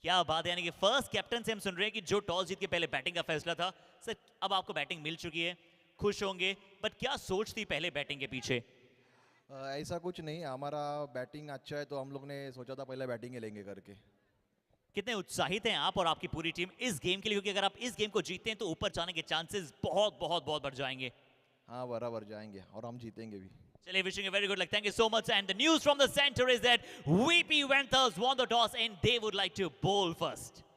क्या बात है, यानी कि फर्स्ट कैप्टन से हम सुन रहे हैं कि जो टॉस जीत के पहले बैटिंग का फैसला था। सर अब आपको बैटिंग मिल चुकी है, खुश होंगे, बट क्या सोच थी पहले बैटिंग के पीछे? ऐसा कुछ नहीं, हमारा बैटिंग अच्छा है तो हम लोग ने सोचा था पहले बैटिंग ही लेंगे करके। कितने उत्साहित हैं आप और आपकी पूरी टीम इस गेम के लिए, क्योंकि अगर आप इस गेम को जीतते हैं तो ऊपर जाने के चांसेस बहुत बहुत बहुत बढ़ जाएंगे। हाँ बराबर जाएंगे और हम जीतेंगे भी। चलिए, wishing you very good luck, thank you so much. And the news from the centre is that VP वेंथर्स won the toss and they would like to bowl first.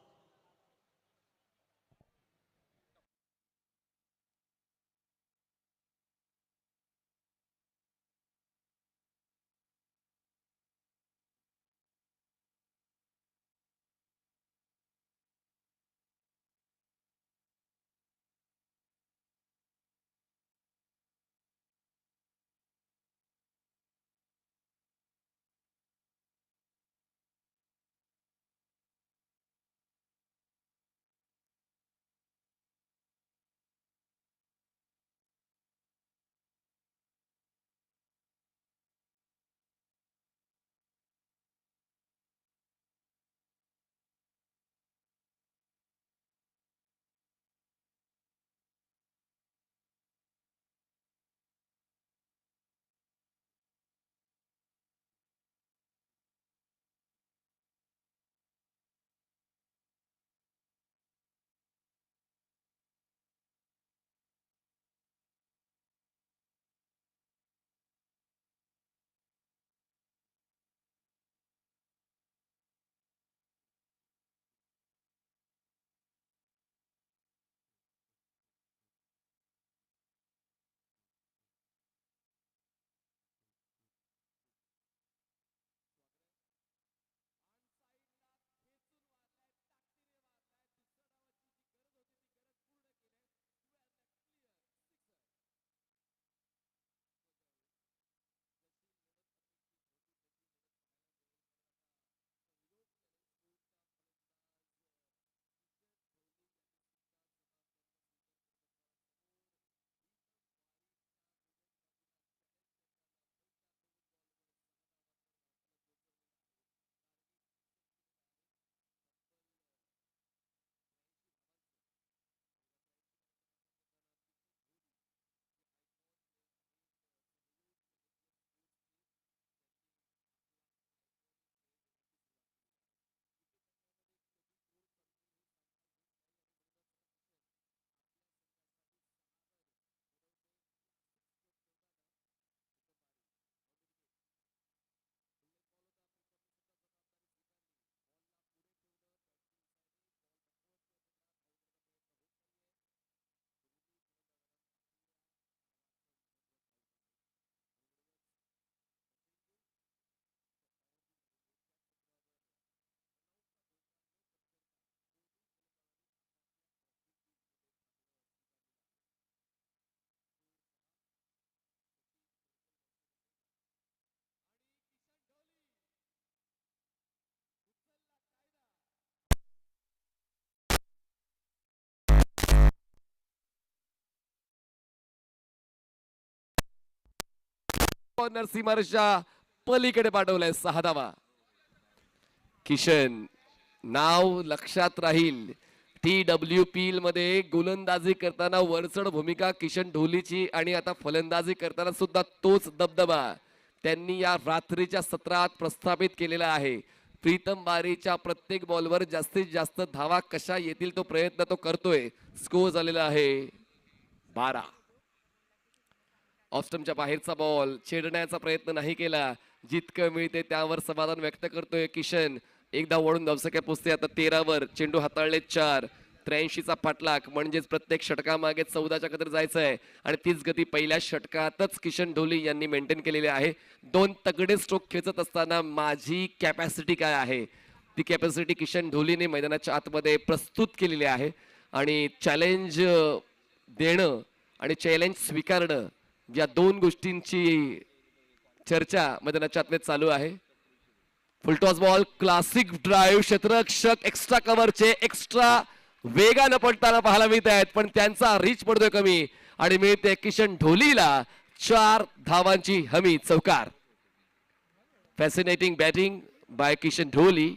नरसिंहाच्या पलीकडे पाठवलाय 6 धावा. किशन नाव लक्षात राहील. TWPL मध्ये गोलंदाजी करताना वरचढ भूमिका किशन ढोलीची आणि आता फलंदाजी करताना सुद्धा तोच दबदबा त्यांनी या रात्रीच्या सत्रात प्रस्थापित केलेला आहे. प्रीतम बारीच्या प्रत्येक बॉलवर जास्तीत जास्त धावा कशा येतील तो प्रयत्न तो करतोय. स्कोर झालेला आहे 12. ऑस्टमच्या बाहेरचा बॉल छेडण्याचा प्रयत्न नाही केला. जितकं मिळते त्यावर समाधान व्यक्त करतोय किशन. एकदा वळून धावसंख्या पोचते आता 13 वर. चेंडू हाताळले 4. 83चा पाठलाग म्हणजेच प्रत्येक षटकामागे 14च्या कतर जायचं आहे आणि तीच गती पहिल्या षटकातच किशन ढोली यांनी मेंटेन केलेली आहे. 2 तगडे स्ट्रोक खेचत असताना माझी कॅपॅसिटी काय आहे ती कॅपॅसिटी किशन ढोलीने मैदानाच्या आतमध्ये प्रस्तुत केलेली आहे आणि चॅलेंज देणं आणि चॅलेंज स्वीकारणं या 2 गोष्टींची चर्चा मैदानाच्या आतमध्ये चालू आहे. फुलटॉस बॉल क्लासिक ड्राईव्ह क्षेत्ररक्षक एक्स्ट्रा कव्हरचे एक्स्ट्रा वेगानं पडताना पाहायला मिळत आहेत पण त्यांचा रीच पडतोय कमी आणि मिळते किशन ढोलीला 4 धावांची हमी. चौकार. फॅसिनेटिंग बॅटिंग बाय किशन ढोली.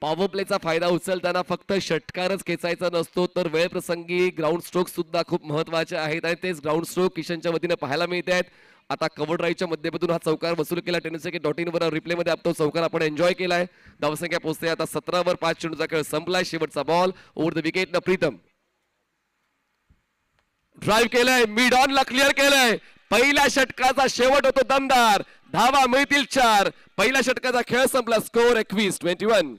पॉवर प्लेचा फायदा उचलताना फक्त षटकारच खेचायचा नसतो, तर वेळ प्रसंगी ग्राउंड स्ट्रोक सुद्धा खूप महत्वाचे आहेत आणि तेच ग्राउंड स्ट्रोक किशनच्या वतीने पाहायला मिळत आहेत. आता कव्हर ड्राईव्हच्या मध्यमातून हा चौकार वसूल केला. tenniscricket.in वर रिप्लेमध्ये तो चौकार आपण एन्जॉय केलाय. धावसंख्या पोहोचते आता 17 वर. 5 चेंडूचा खेळ संपलाय. शेवटचा बॉल ओव्हर द विकेट न प्रीतम ड्राईव्ह केलंय, मिड ऑन ला क्लिअर केलंय. पहिल्या षटकाचा शेवट होतो दमदार. धावा मिळतील 4. पहिल्या षटकाचा खेळ संपला. स्कोर 21-21.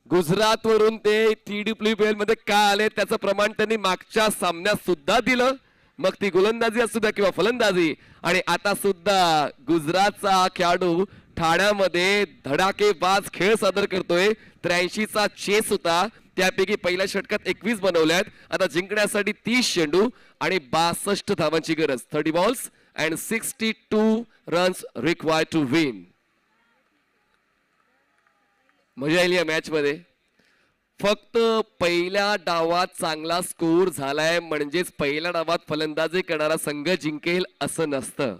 गुजरात वरून ते TWPL मध्ये का आले त्याचं प्रमाण त्यांनी मागच्या सामन्यात सुद्धा दिलं, मग ती गोलंदाजी असू द्या किंवा फलंदाजी. आणि आता सुद्धा गुजरातचा खेळाडू ठाण्यामध्ये धडाकेबाज खेळ सादर करतोय. 83चा चेस होता, त्यापैकी पहिल्या षटकात 21 बनवल्यात. आता जिंकण्यासाठी 30 चेंडू आणि 62 धावांची गरज. 30 balls and 62 runs required to win. मजा आली या मॅच मध्ये. फक्त पहिल्या डावात चांगला स्कोर झालाय म्हणजेच पहिल्या डावात फलंदाजी करणारा संघ जिंकेल असं नसतं.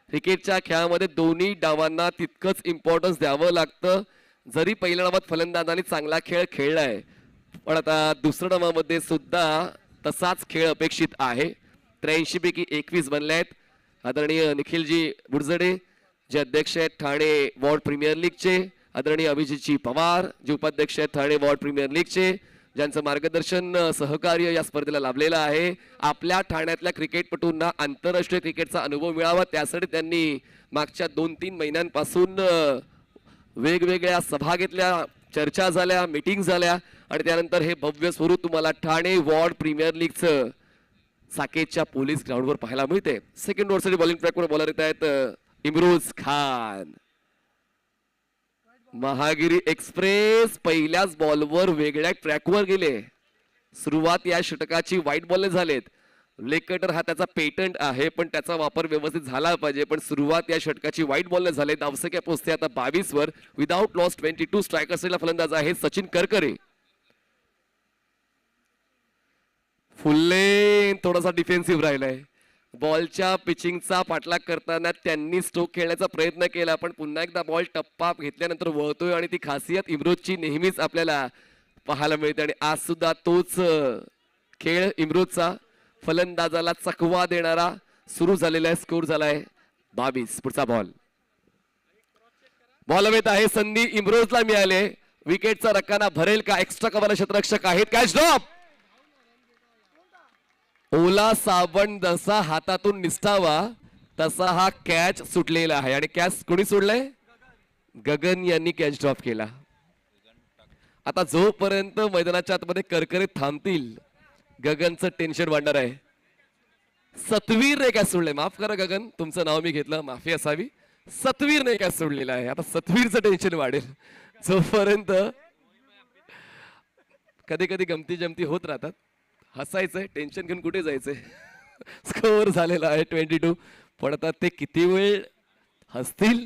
क्रिकेटच्या खेळामध्ये दोन्ही डावांना तितकंच इम्पॉर्टन्स द्यावं लागतं. जरी पहिल्या डावात फलंदाजाने चांगला खेळ खेळलाय, पण आता दुसऱ्या डावामध्ये सुद्धा तसाच खेळ अपेक्षित आहे. 83 पैकी 21 बनले आहेत. आदरणीय निखिलजी बुडजडे जे अध्यक्ष आहेत ठाणे वॉर्ड प्रीमियर लीगचे, आदरणीय अभिजितजी पवार जे उपाध्यक्ष आहेत ठाणे वॉर्ड प्रीमियर लीगचे, ज्यांचं मार्गदर्शन सहकार्य या स्पर्धेला लाभलेलं आहे. आपल्या ठाण्यातल्या क्रिकेटपटूंना आंतरराष्ट्रीय क्रिकेटचा अनुभव मिळावा त्यासाठी त्यांनी मागच्या 2-3 महिन्यांपासून वेगवेगळ्या सभा घेतल्या, चर्चा झाल्या, मीटिंग झाल्या आणि त्यानंतर हे भव्य स्वरूप तुम्हाला ठाणे वॉर्ड प्रीमियर लीगचं साकेतच्या पोलीस ग्राउंडवर पाहायला मिळते. सेकंड ओव्हरसाठी बॉलिंग ट्रॅकवर बॉलर येत आहेत इम्रोज खान. महागिरी एक्सप्रेस पहिल्याच बॉलवर वेगळ्या ट्रॅकवर गेले. सुरुवात या षटकाची वाईट बॉलने झालेत. लेग कटर हा त्याचा पेटंट आहे, पण त्याचा वापर व्यवस्थित झाला पाहिजे. पण सुरुवात या षटकाची वाईट बॉलने झाले. धावसंख्या पोहोचते आता 22 वर. Without loss 22. स्ट्रायकर असलेला फलंदाज आहे सचिन करकरे. फुल्ले थोडासा डिफेन्सिव्ह राहिलाय. बॉलच्या पिचिंगचा पाठलाग करताना त्यांनी स्ट्रोक खेळण्याचा प्रयत्न केला, पण पुन्हा एकदा बॉल टप्पा घेतल्यानंतर वळतोय आणि ती खासियत इम्रोजची नेहमीच आपल्याला पाहायला मिळते. आणि आज सुद्धा तोच खेळ इम्रोजचा फलंदाजाला चकवा देणारा सुरू झालेला आहे. स्कोर झालाय 22. पुढचा बॉल बॉल हवेत आहे. संधी इम्रोजला मिळाले. विकेटचा रकाना भरेल का? एक्स्ट्रा कव्हर क्षेत्ररक्षक आहेत. Catch drop. ओला साबण जसा हातातून निसटावा तसा हा कॅच सुटलेला आहे आणि कॅच कोणी सोडलाय? गगन यांनी कॅच ड्रॉप केला. आता जोपर्यंत मैदानाच्या आतमध्ये करकरे थांबतील गगनचं टेन्शन वाढणार आहे. सतवीरने कॅच सोडलंय. माफ करा गगन, तुमचं नाव मी घेतलं, माफी असावी. सतवीरने कॅच सोडलेला आहे. आता सतवीरचं टेन्शन वाढेल. जोपर्यंत कधी कधी गमती जमती होत राहतात. हसायचंय, टेन्शन घेऊन कुठे जायचंय. स्कोर झालेला आहे 22. पण आता ते किती वेळ हसतील,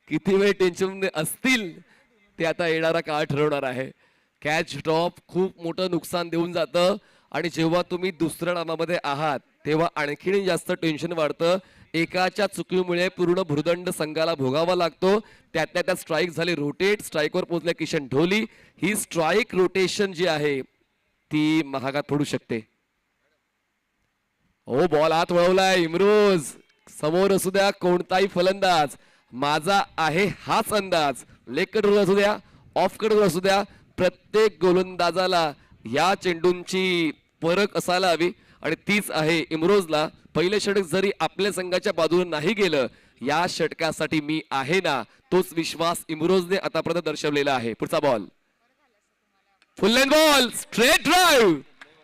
किती वेळ टेन्शन असतील ते आता येणारा काळ ठरवणार आहे. कॅच ड्रॉप खूप मोठं नुकसान देऊन जातं आणि जेव्हा तुम्ही दुसऱ्या डावामध्ये आहात तेव्हा आणखीन जास्त टेन्शन वाढतं. एकाच्या चुकीमुळे पूर्ण भुर्दंड संघाला भोगावा लागतो. त्यातल्या त्यात स्ट्राईक झाली रोटेट. स्ट्राईकवर पोहोचले किशन ढोली. ही स्ट्राईक रोटेशन जी आहे ती महागात पडू शकते. ओ बॉल आत वळवलाय इम्रोज. समोर असू द्या कोणताही फलंदाज, माझा आहे हाच अंदाज. लेग कटवर असू द्या, ऑफ कटवर असू द्या, प्रत्येक गोलंदाजाला या चेंडूंची परख असायला हवी आणि तीच आहे इम्रोजला. पहिले षटक जरी आपल्या संघाच्या बाजूने नाही गेलं, या षटकासाठी मी आहे ना, तोच विश्वास इम्रोजने आतापर्यंत दर्शवलेला आहे. पुढचा ball full length ball, straight drive,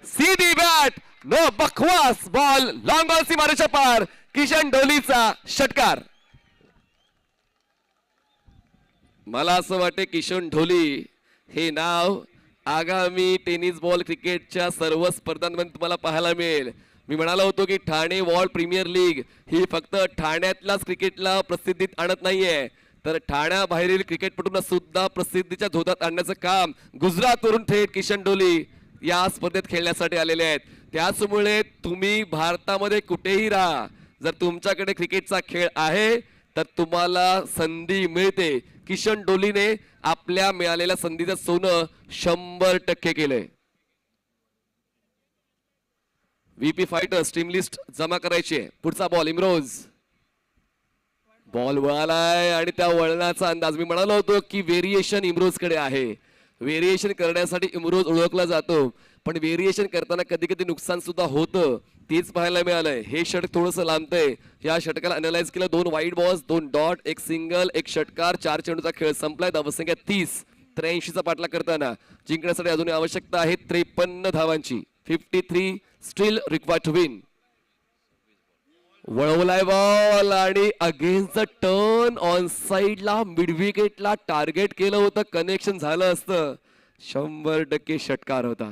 सीधी बॅट, नो बकवास बॉल, लॉंग बॉल सीमारेषा पार. किशन ढोलीचा षटकार. मला असं वाटते किशन ढोली हे नाव आगामी टेनिस बॉल क्रिकेटच्या सर्व स्पर्धांमध्ये तुम्हाला पाहायला मिळेल. मी म्हणालो होतो की ठाणे वॉर्ल्ड प्रीमियर लीग ही फक्त ठाण्यातल्याच क्रिकेटला प्रसिद्धीत आणत नाहीये, तर ठाण्याबाहेरील क्रिकेटपटूंना सुद्धा प्रसिद्धीच्या धोतात आणण्याचं काम गुजरातवरून थेट किशन ढोली या स्पर्धेत खेळण्यासाठी आलेले आहेत. त्याचमुळे तुम्ही भारतामध्ये कुठेही राहा, जर तुमच्याकडे क्रिकेटचा खेळ आहे तर तुम्हाला संधी मिळते. किशन डोलीने आपल्या मिळालेल्या संधीचं सोनं 100% केलंय. व्हीपी फायटर्स टीम लिस्ट जमा करायची आहे. पुढचा बॉल इमरोज. बॉल वळालाय आणि त्या वळणाचा अंदाज मी म्हणालो होतो की व्हेरिएशन इमरोज कडे आहे. व्हेरिएशन करण्यासाठी इमरोज ओळखला जातो, पण व्हेरिएशन करताना कधी कधी नुकसान सुद्धा होतं. तेच पाहायला मिळालंय. हे षटक थोडंसं लांबतंय. या षटकाला अनालाइज केलं. 2 वाईड बॉल्स, 2 डॉट, 1 सिंगल, 1 षटकार, 4 चेंडूचा खेळ संपलाय. धावसंख्या 30. 83चा पाठलाग करताना जिंकण्यासाठी अजूनही आवश्यकता आहे 53 धावांची. 53 स्टील रिक्वायर्ड टू विन. वळवलाय बॉल आणि अगेन्स्ट द टर्न ऑन साइडला मिड विकेटला टार्गेट केलं होतं. कनेक्शन झालं असतं 100% षटकार होता.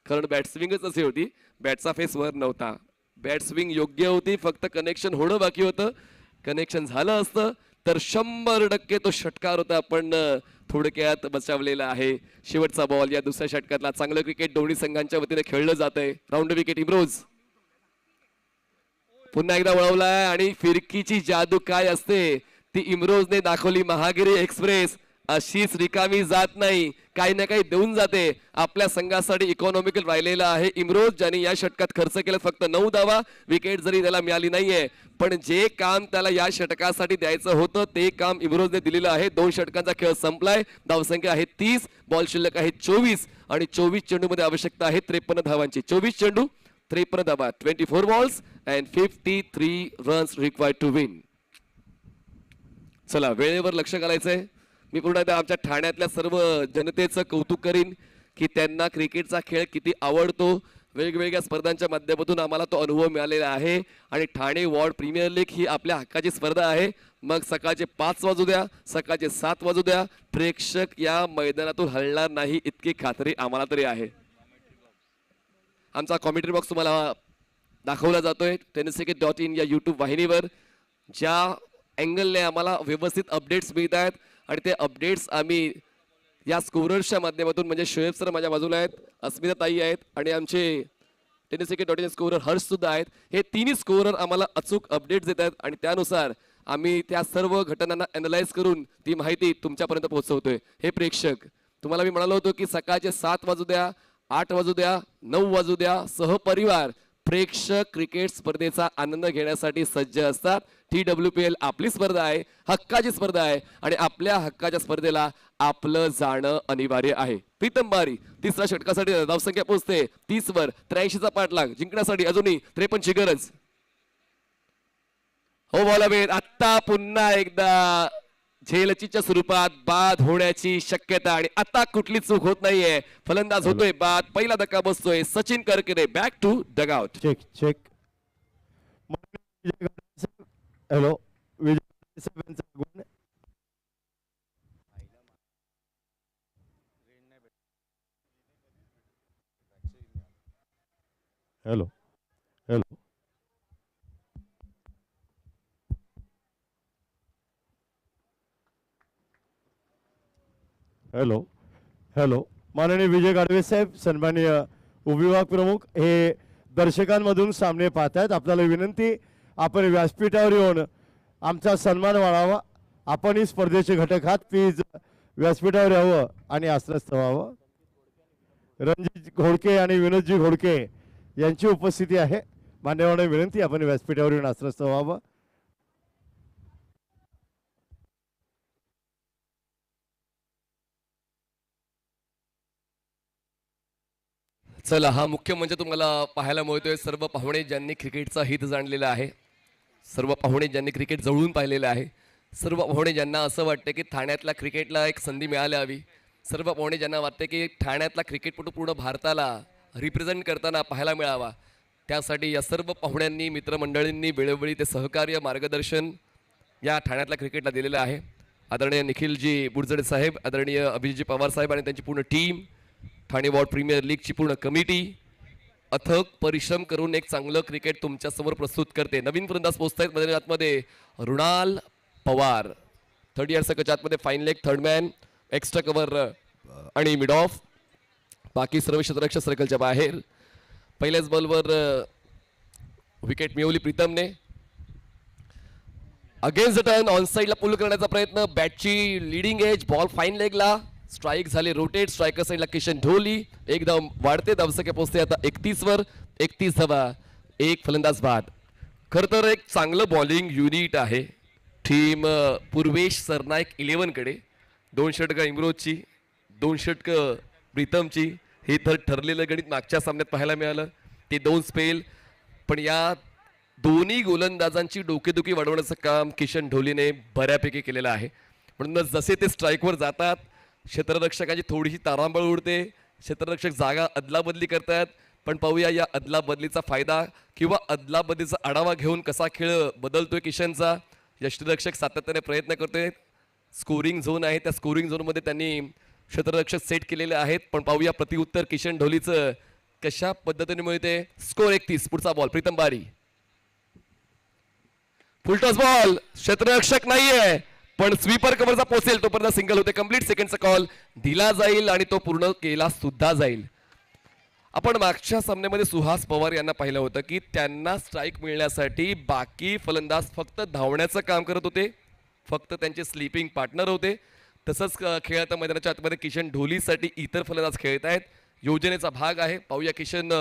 कारण बॅट स्विंगच अशी होती. बॅटचा फेस वर नव्हता. बॅट स्विंग योग्य होती, फक्त कनेक्शन होणं बाकी होतं. कनेक्शन झालं असतं तर 100% तो षटकार होता. पण थोडक्यात बचावलेला आहे. शेवटचा बॉल या दुसऱ्या षटकातला. चांगलं क्रिकेट दोन्ही संघांच्या वतीने खेळलं जातंय. Round wicket Imroz. पुन्हा एकदा वळवलाय आणि फिरकीची जादू काय असते ती इमरोजने दाखवली. महागिरी एक्सप्रेस अशीच रिकामी जात नाही, काही ना काही देऊन जाते. आपल्या संघासाठी इकॉनॉमिकल राहिलेला आहे इमरोज, ज्याने या षटकात खर्च केला फक्त 9 धावा. विकेट जरी त्याला मिळाली नाहीये, पण जे काम त्याला या षटकासाठी द्यायचं होतं ते काम इमरोजने दिलेलं आहे. 2 षटकांचा खेळ संपलाय. धावसंख्या आहे 30. बॉल शिल्लक आहे 24 आणि 24 चेंडूमध्ये आवश्यकता आहे 53 धावांची. 24 चेंडू 53 धावा. 24 balls and 53 runs required to win. चला वेळेवर लक्ष घालायचंय. मी पुन्हा एकदा आमच्या ठाण्यातल्या सर्व जनतेचं कौतुक करीन की त्यांना क्रिकेटचा खेळ किती आवडतो. वेगवेगळ्या स्पर्धांच्या माध्यमातून आम्हाला तो अनुभव मिळालेला आहे. आणि ठाणे वॉर्ड प्रीमियर लीग ही आपल्या हक्काची स्पर्धा आहे. मग सकाळचे 5 वाजू द्या, सकाळचे 7 वाजू द्या, प्रेक्षक या मैदानातून हलणार नाही इतकी खात्री आम्हाला तरी आहे. आमचा कॉमेंट्री बॉक्स तुम्हाला दाखवला जातोय tenniscricket.in या यूट्यूब वाहिनीवर. ज्या अँगलने आम्हाला व्यवस्थित अपडेट्स मिळत आहेत आणि ते अपडेट्स आम्ही या स्कोरर्सच्या माध्यमातून, म्हणजे शोएब सर माझ्या बाजूला आहेत, अस्मिता ताई आहेत आणि आमचे tenniscricket.in स्कोरर हर्ष सुद्धा आहेत. हे तिन्ही स्कोरर आम्हाला अचूक अपडेट्स देत आहेत आणि त्यानुसार आम्ही त्या सर्व घटनांना अनालाइज करून ती माहिती तुमच्यापर्यंत पोहोचवतोय. हे प्रेक्षक, तुम्हाला मी म्हणालो होतो की सकाळचे 7 वाजू द्या, 8 वाजू द्या, 9 वाजू द्या, सहपरिवार प्रेक्षक क्रिकेट स्पर्धेचा आनंद घेण्यासाठी सज्ज असतात. TWPL आपली स्पर्धा आहे, हक्काची स्पर्धा आहे आणि आपल्या हक्काच्या स्पर्धेला आपलं जाणं अनिवार्य आहे. प्रीतम बारी तिसऱ्या षटकासाठी धावसंख्या पोहोचते 30 वर. 83चा पाठलाग जिंकण्यासाठी अजूनही 53 ची गरज. हो बॉलवेद आता पुन्हा एकदा झेलचीच्या स्वरूपात बाद होण्याची शक्यता आणि आता कुठली चूक होत नाहीये. फलंदाज होतोय बाद. पहिला धक्का बसतोय. Sachin Karkare back to dugout. Check. Hello Vijay गुण. हॅलो हॅलो हॅलो हॅलो माननीय विजय गाडवे साहेब, सन्माननीय उपविभाग प्रमुख, हे दर्शकांमधून सामने पाहतायत. आपल्याला विनंती, आपण व्यासपीठावर येऊन आमचा सन्मान वाढावा. आपणही स्पर्धेचे घटक आहात, प्लीज व्यासपीठावर यावं आणि आसनस्थ व्हावं. रणजित घोडके आणि विनोदजी घोडके यांची उपस्थिती आहे. मान्यवरांना विनंती, आपण व्यासपीठावर येऊन आसनस्थ व्हावं. चला, हा मुख्य म्हणजे तुम्हाला पाहायला मिळतोय. सर्व पाहुणे ज्यांनी क्रिकेटचा हित जाणलेला आहे, सर्व पाहुणे ज्यांनी क्रिकेट जवळून पाहिलेलं आहे, सर्व पाहुणे ज्यांना असं वाटतं की ठाण्यातल्या क्रिकेटला एक संधी मिळायला हवी, सर्व पाहुणे ज्यांना वाटते की ठाण्यातला क्रिकेटपटू पूर्ण भारताला रिप्रेझेंट करताना पाहायला मिळावा, त्यासाठी या सर्व पाहुण्यांनी, मित्रमंडळींनी वेळोवेळी ते सहकार्य, मार्गदर्शन या ठाण्यातल्या क्रिकेटला दिलेलं आहे. आदरणीय निखिलजी बुडजडे साहेब, आदरणीय अभिजितजी पवार साहेब आणि त्यांची पूर्ण टीम, ठाणे वॉर्ड प्रीमियर लीगची पूर्ण कमिटी अथक परिश्रम करून एक चांगलं क्रिकेट तुमच्यासमोर प्रस्तुत करते. नवीन फलंदाज पोहोचतायत मैदानातमध्ये. रुणाल पवार, 3rd इयर सर्कलच्या आतमध्ये fine leg, third man, extra cover आणि मिड ऑफ. बाकी सर्व क्षेत्ररक्षक सर्कलच्या बाहेर. पहिल्याच बॉलवर विकेट मिळवली प्रीतमने. अगेन्स्ट द टर्न ऑन साइडला पुल करण्याचा प्रयत्न, बॅटची लिडिंग एज, बॉल फाईन लेगला, स्ट्राईक झाली रोटेट, स्ट्रायकर साइडला किशन ढोली, एकदम वाढते धावसंख्या पोहोचते आता 31 वर, 31 धावा, एक फलंदाज बाद. खर तर एक चांगलं बॉलिंग युनिट आहे टीम पूर्वेश सरनाईक 11 कडे. 2 षटकं इम्रोजची, 2 षटकं प्रीतमची, हे तर ठरलेलं गणित मागच्या सामन्यात पाहायला मिळालं. ते 2 स्पेल, पण या दोन्ही गोलंदाजांची डोकेदुखी वाढवण्याचं काम किशन ढोलीने बऱ्यापैकी केलेलं आहे. म्हणूनच जसे ते स्ट्राईकवर जातात क्षेत्ररक्षकांची थोडीशी तारांबळ उडते, क्षेत्ररक्षक जागा अदलाबदली करतात. पण पाहूया या अदलाबदलीचा फायदा किंवा अदलाबदलीचा आढावा घेऊन कसा खेळ बदलतोय किशनचा. यष्टीरक्षक सातत्याने प्रयत्न करतोय. स्कोरिंग झोन आहे, त्या स्कोरिंग झोनमध्ये त्यांनी क्षेत्ररक्षक सेट केलेले आहेत. पण पाहूया प्रतिउत्तर किशन ढोलीचं कशा पद्धतीने मिळते. स्कोर 31. पुढचा बॉल प्रीतम बारी, फुलटॉस बॉल, क्षेत्ररक्षक नाहीये पण स्वीपर कव्हरचा पोहोचेल तोपर्यंत सिंगल होते. कंप्लीट सेकंडचा कॉल दिला जाईल आणि तो पूर्ण केला सुद्धा जाईल. आपण मागच्या सामन्यामध्ये सुहास पवार यांना पाहिलं होतं की त्यांना स्ट्राईक मिळण्यासाठी बाकी फलंदाज फक्त धावण्याचं काम करत होते, फक्त त्यांचे स्लीपिंग पार्टनर होते. तसंच खेळाच्या मैदानाच्या आतमध्ये किशन ढोलीसाठी इतर फलंदाज खेळत आहेत. योजनेचा भाग आहे. पाहूया किशन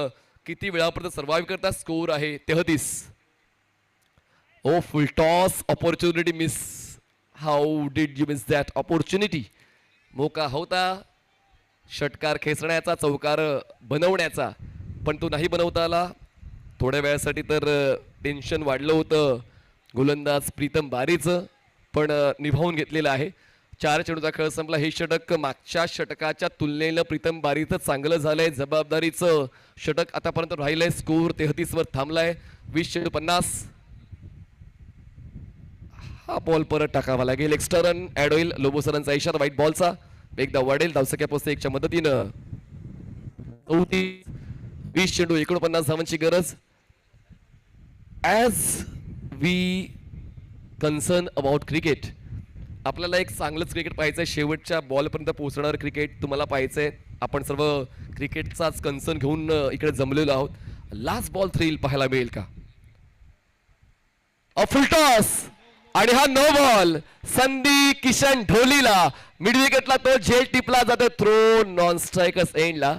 किती वेळापर्यंत सर्व्हाइव्ह करतात. स्कोर आहे 33. Oh full toss, opportunity miss. How did you miss that opportunity. मोका होता षटकार खेचण्याचा, चौकार बनवण्याचा, पण तो नाही बनवता आला. थोड्या वेळासाठी तर टेन्शन वाढलं होतं गोलंदाज प्रीतम बारीचं, पण निभावून घेतलेलं आहे. 4 चेंडूचा खेळ संपला. हे षटक मागच्या षटकाच्या तुलनेनं प्रीतम बारीचं चांगलं झालंय. जबाबदारीचं षटक आतापर्यंत राहिलंय. स्कोर 33 वर थांबलाय. 20 चेंडू 50. हा बॉल परत टाकावा लागेल. एक्स्ट्रा रन ऍड होईल. लोबो सरांचा इशारा व्हाईट बॉलचा. एकदा वाढेल धावसंख्या पोहोचते 1च्या मदतीनं. 20 चेंडू 49 धावांची गरज. As we concern about cricket, आपल्याला एक चांगलंच क्रिकेट पाहायचंय. शेवटच्या बॉलपर्यंत पोहोचणार क्रिकेट तुम्हाला पाहायचंय. आपण सर्व क्रिकेटचाच कन्सर्न घेऊन इकडे जमलेलो आहोत. लास्ट बॉल थ्रिल पाहायला मिळेल का. फुल टॉस आणि हा नो बॉल. संधी किशन ढोलीला. मिड विकेटला तो झेल टिपला जातो. थ्रो नॉन स्ट्रायकर्स एंडला.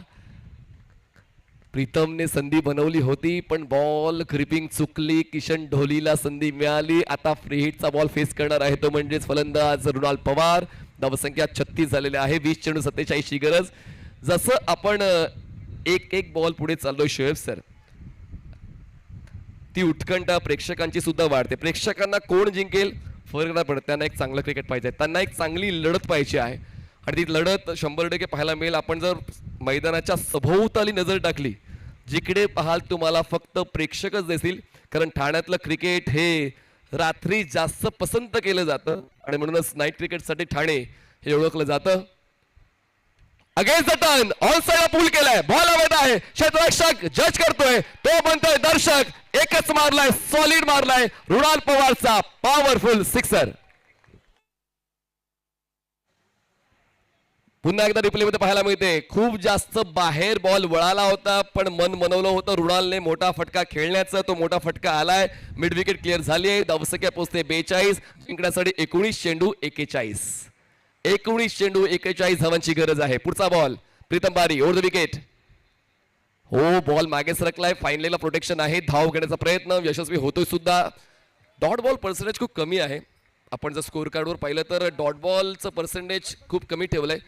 प्रीतमने संधी बनवली होती पण बॉल ग्रिपिंग चुकली. किशन ढोलीला संधी मिळाली. आता फ्री हिटचा बॉल फेस करणार आहे तो म्हणजेच फलंदाज रुणाल पवार. धावसंख्या 36 झालेली आहे. 20 चेंडू 47 ची गरज. जसं आपण एक बॉल पुढे चाललोय शोएब सर, ती उत्कंठा प्रेक्षकांची सुद्धा वाढते. प्रेक्षकांना कोण जिंकेल फरक नाही पडत, त्यांना एक चांगलं क्रिकेट पाहिजे, त्यांना एक चांगली लढत पाहिजे आहे. आणि ती लढत 100% पाहायला मिळेल. आपण जर मैदानाच्या सभोवताली नजर टाकली, जिकडे पाहाल तुम्हाला फक्त प्रेक्षकच दिसतील. कारण ठाण्यातलं क्रिकेट हे रात्री जास्त पसंत केलं जातं आणि म्हणूनच नाईट क्रिकेटसाठी ठाणे हे ओळखलं जातं. Against the turn on side pull केलाय. बॉल हवेत आहे. क्षेत्ररक्षक जज करतोय. तो म्हणतोय दर्शक एकच मारलाय, सॉलिड मारलाय. रुणाल पवारचा पॉवरफुल सिक्सर. पुन्हा एकदा रिप्ले मध्ये पाहायला मिळते. खूप जास्त बाहेर बॉल वळाला होता पण मन मनवलं होतं रुणालने मोठा फटका खेळण्याचा. तो मोठा फटका आलाय. मिड विकेट क्लिअर झाली आहे. धावसंख्या पोहोचते 42. जिंकण्यासाठी 19 चेंडू 41. 19 चेंडू 41 धावांची गरज आहे. पुढचा बॉल प्रीतम बारी ओव्हर द विकेट. हो बॉल मागे सरकलाय. फाईनलीला प्रोटेक्शन आहे. धाव घेण्याचा प्रयत्न यशस्वी होतोय सुद्धा. डॉट बॉल पर्सेंटेज खूप कमी आहे. आपण जर स्कोर कार्डवर पाहिलं तर डॉट बॉलचं पर्सेंटेज खूप कमी ठेवलंय.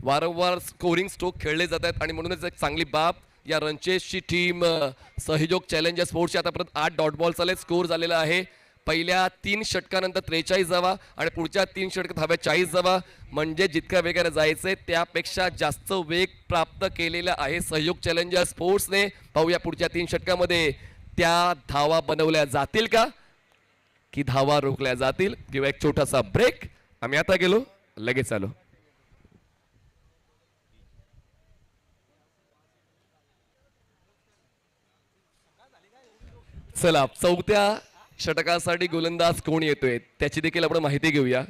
वारंवार स्कोरिंग स्ट्रोक खेळले जात आहेत आणि म्हणूनच एक चांगली बाब. या रनचेसची टीम सहयोग चॅलेंजर स्पोर्ट्सची आतापर्यंत 8 डॉट बॉल चालले. स्कोर झालेला आहे पहिल्या 3 षटकानंतर 43 धावा आणि पुढच्या 3 षटकात हव्या 40 धावा. म्हणजे जितक्या वेगाने जायचंय त्यापेक्षा जास्त वेग प्राप्त केलेला आहे सहयोग चॅलेंजर स्पोर्ट्सने. पाहूया पुढच्या 3 षटकामध्ये त्या धावा बनवल्या जातील का की धावा रोखल्या जातील. किंवा एक छोटासा ब्रेक. आम्ही आता गेलो, लगेच आलो. चला चौथ्या षटकासाठी गोलंदाज कोण येतोय त्याची देखील आपण माहिती घेऊया.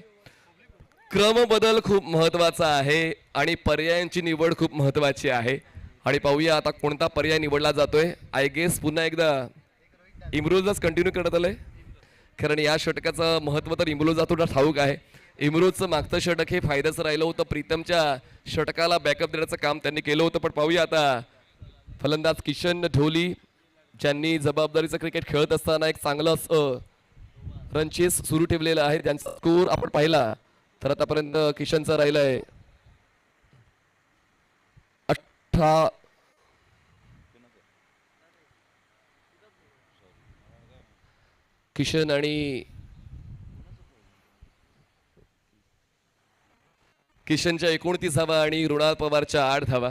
क्रम बदल खूप महत्वाचा आहे आणि पर्यायांची निवड खूप महत्वाची आहे. आणि पाहूया आता कोणता पर्याय निवडला जातोय. आय गेस पुन्हा एकदा इम्रोजलाच कंटिन्यू करण्यात आलंय. कारण या षटकाचं महत्त्व तर इमरोजला थोडा ठाऊक आहे. इमरोजचं मागचं षटक हे फायद्याचं राहिलं होतं. प्रीतमच्या षटकाला बॅकअप देण्याचं काम त्यांनी केलं होतं. पण पाहूया आता फलंदाज किशन ढोली ज्यांनी जबाबदारीचं क्रिकेट खेळत असताना एक चांगलं रनचेस सुरू ठेवलेलं आहे. ज्यांचा स्कोर आपण पाहिला तर आतापर्यंत किशनचा राहिला आहे 18. किशन आणि किशनच्या 29 धावा आणि रुणाल पवारच्या 8 धावा.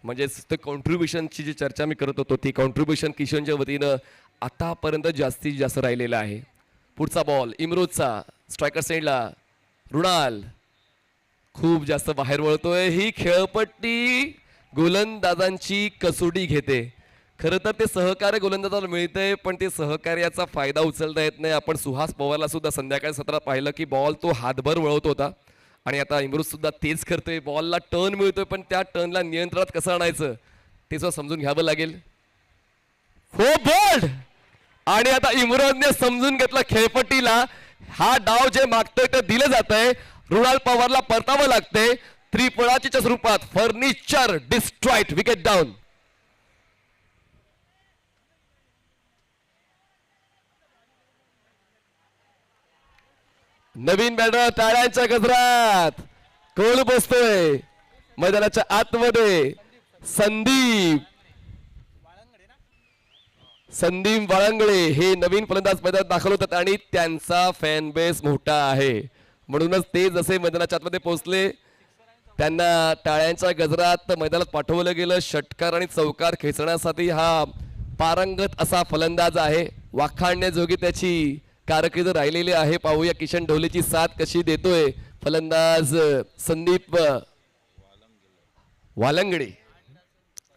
म्हणजेच ते कॉन्ट्रीब्युशनची जी चर्चा मी करत होतो ती कॉन्ट्रीब्युशन किशनच्या वतीनं आतापर्यंत जास्तीत जास्त राहिलेलं आहे. पुढचा बॉल इमरोजचा स्ट्रायकर सेंडला रुणाल खूप जास्त बाहेर वळतोय. ही खेळपट्टी गोलंदाजांची कसोटी घेते. खरं तर ते सहकार्य गोलंदाजाला मिळतंय पण ते सहकार्याचा फायदा उचलता येत नाही. आपण सुहास पवारला सुद्धा संध्याकाळी सत्रात पाहिलं की बॉल तो हातभर वळवत होता आणि आता इमरोज सुद्धा तेच करतोय. बॉलला टर्न मिळतोय पण त्या टर्नला नियंत्रणात कसं आणायचं ते समजून घ्यावं लागेल. हो बोल्ड आणि आता इमरोजने समजून घेतलं खेळपट्टीला हा डाव जे मागतोय ते दिलं जात आहे. रुणाल पवारला परतावं लागतंय. त्रिफळाच्या स्वरूपात फर्निचर डिस्ट्रॉइड विकेट डाऊन. नवीन बॅटर टाळ्यांच्या गजरात कोण बसतोय मैदानाच्या आतमध्ये संदीप वाळंगळे हे नवीन फलंदाज मैदानात दाखल होतात आणि त्यांचा फॅन बेस मोठा आहे. म्हणूनच ते जसे मैदानाच्या आतमध्ये पोहोचले त्यांना टाळ्यांच्या गजरात मैदानात पाठवलं गेलं. षटकार आणि चौकार खेचण्यासाठी हा पारंगत असा फलंदाज आहे. वाखाणण्याजोगी त्याची कारकीर्द राहिलेली आहे. पाहूया किशन ढोलेची साथ कशी देतोय फलंदाज संदीप वालंगडे.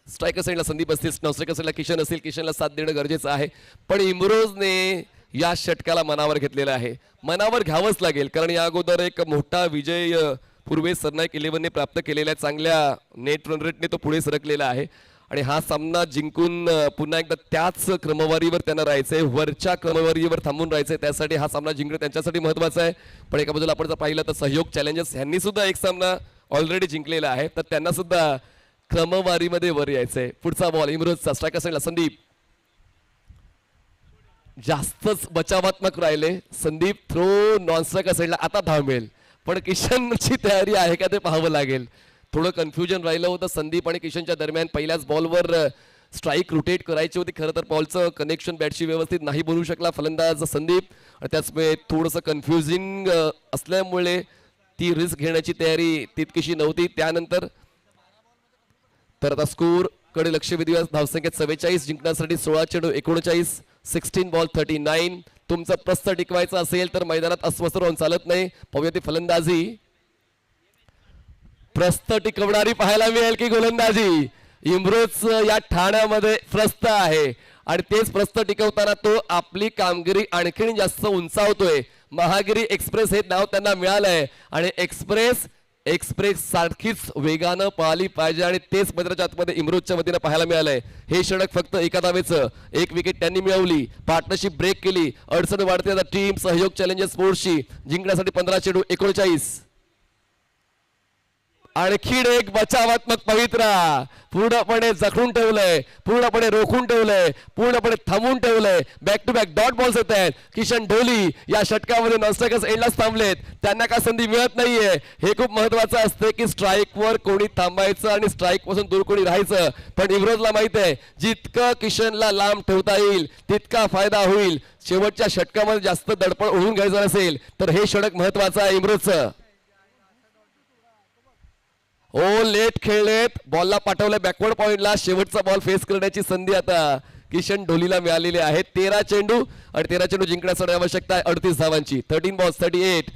स्ट्रायकर साईडला संदीप असतील, स्ट्रायकर साईडला किशन असेल. किशनला साथ देणं गरजेचं आहे पण इमरोजने या षटकाला मनावर घेतलेला आहे. मनावर घ्यावंच लागेल कारण या अगोदर एक मोठा विजय पूर्वे सरनाईक 11ने प्राप्त केलेल्या चांगल्या नेट रन रेटने तो पुढे सरकलेला आहे आणि हा सामना जिंकून पुन्हा एकदा त्याच क्रमवारीवर त्यांना राहायचंय. वरच्या क्रमवारीवर थांबून राहायचंय. त्यासाठी हा सामना जिंकणं त्यांच्यासाठी महत्वाचं आहे. पण एका बाजूला आपण जर पाहिलं तर सहयोग चॅलेंजर्स यांनी सुद्धा एक सामना ऑलरेडी जिंकलेला आहे तर त्यांना सुद्धा क्रमवारीमध्ये वर यायचंय. पुढचा बॉल इमरोजचा स्ट्रायकर साईडला संदीप जास्तच बचावात्मक राहिले. संदीप थ्रो नॉन स्ट्रायकर साईडला आता धाव मिळेल पण किशनची तयारी आहे का ते पाहावं लागेल. थोडं कन्फ्युजन राहिलं होतं संदीप आणि किशनच्या दरम्यान. पहिल्याच बॉलवर स्ट्राईक रोटेट करायची होती. खरं तर बॉलचं कनेक्शन बॅटशी व्यवस्थित नाही बनवू शकला फलंदाज संदीप आणि त्याचमुळे थोडंसं कन्फ्युजिंग असल्यामुळे ती रिस्क घेण्याची तयारी तितकीशी नव्हती. त्यानंतर तर आता स्कोर कडे लक्ष वेधूया. धावसंख्येत 44 जिंकण्यासाठी 16 चेंडू 39 16 बॉल 39. तुमचं प्रस्थ टिकवायचं असेल तर मैदानात अस्वस्थ राहून चालत नाही. पाहूया ती फलंदाजी प्रस्थ टिकवणारी पाहायला मिळेल की गोलंदाजी. इमरोज या ठाण्यामध्ये प्रस्थ आहे आणि तेच प्रस्थ टिकवताना तो आपली कामगिरी आणखीन जास्त उंचावतोय. महागिरी एक्सप्रेस हे नाव त्यांना मिळालंय आणि एक्सप्रेस सारखीच वेगानं पळाली पाहिजे आणि तेच मैदानाच्या आतमध्ये इमरोजच्या वतीनं पाहायला मिळालंय. हे षटक फक्त एका धावेचं. एक विकेट त्यांनी मिळवली. पार्टनरशिप ब्रेक केली. अडचण वाढते आता टीम सहयोग चॅलेंजर्स स्पोर्ट्सची. जिंकण्यासाठी 15 चेंडू 39. आणखीन एक बचावात्मक पवित्रा पूर्णपणे जखडून ठेवलंय, पूर्णपणे रोखून ठेवलंय, पूर्णपणे थांबवून ठेवलंय. Back to back dot balls येत आहेत. किशन ढोली या षटकामध्ये नॉनस्ट्रायकर्स एंडलाच थांबलेत. त्यांना काय संधी मिळत नाहीये. हे खूप महत्वाचं असते की स्ट्राईकवर कोणी थांबायचं आणि स्ट्राईक पासून दूर कोणी राहायचं. पण इमरोजला माहित आहे जितकं किशनला लांब ठेवता येईल तितका फायदा होईल. शेवटच्या षटकामध्ये जास्त दडपण ओढून घ्यायचं नसेल तर हे षटक महत्वाचं आहे इमरोजचं. ओ लेट खेळलेत. बॉलला पाठवलंय बॅकवर्ड पॉइंटला. शेवटचा बॉल फेस करण्याची संधी आता किशन ढोलीला मिळालेली आहे. 13 चेंडू आणि 13 चेंडू जिंकण्यासाठी आवश्यकता आहे 38 धावांची. 13 बॉल्स 38.